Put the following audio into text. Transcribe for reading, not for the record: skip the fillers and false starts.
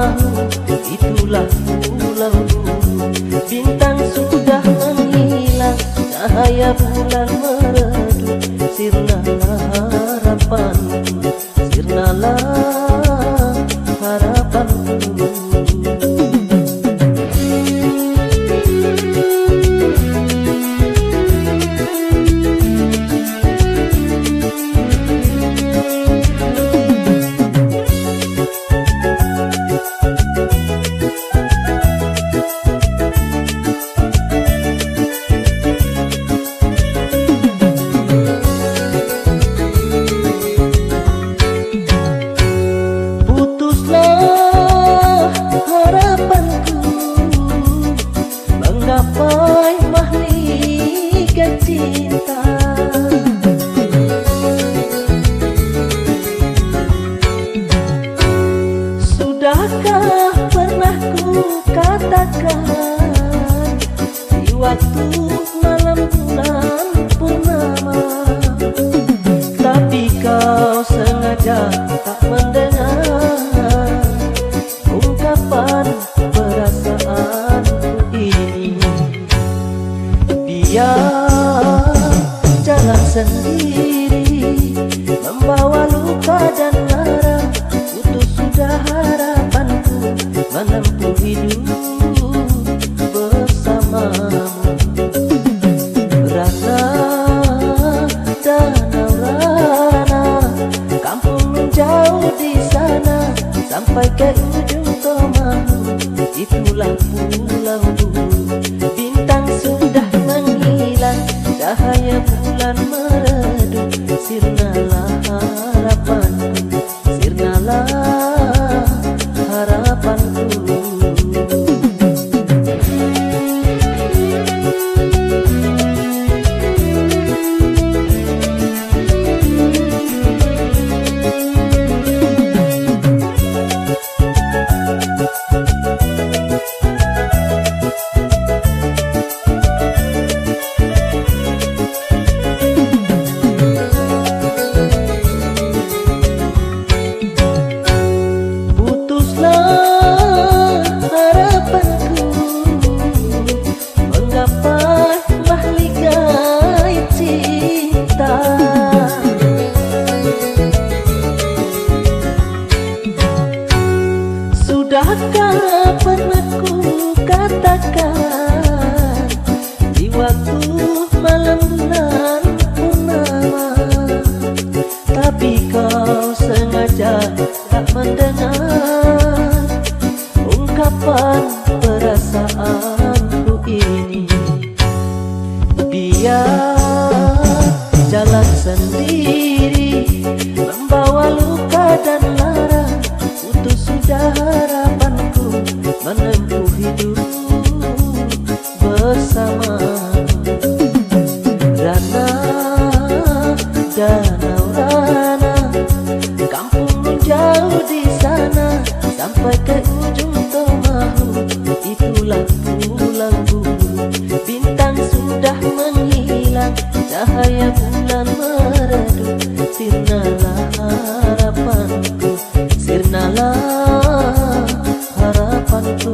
mahu, itulah pulau bulu. Bintang sudah menghilang, cahaya bulan meredup. Sirnalah harapanku, sirnalah harapanku. Menggapai mahligai cinta, sudahkah pernah ku katakan di waktu malam bulan purnama, tapi kau sengaja tak mendengar ungkapan perasaan ini. Biar jalan sendiri membawa luka dan lara, putus sudah harapanku menempuh hidup bersamamu. Rana, danau Rana, kampung menjauh di sana sampai ke ujung Tomahu, itulah pulau bulu. Bintang sudah menghilang, cahaya bulan meredup. Sirnalah harapanku, sirnalah harapanku. Sudahkah pernah ku katakan di waktu malam bulan purnama, tapi kau sengaja tak mendengar ungkapan perasaanku ini. Biar jalan sendiri membawa luka dan lara, putus sudah harapanku menempuh hidup bersama. Rana, danau Rana, kampung menjauh di sana sampai ke ujung Tomahu, itulah pulau bulu. Bintang sudah menghilang, cahaya bulan meredup. Sirnalah harapanku, sirnalah harapanku.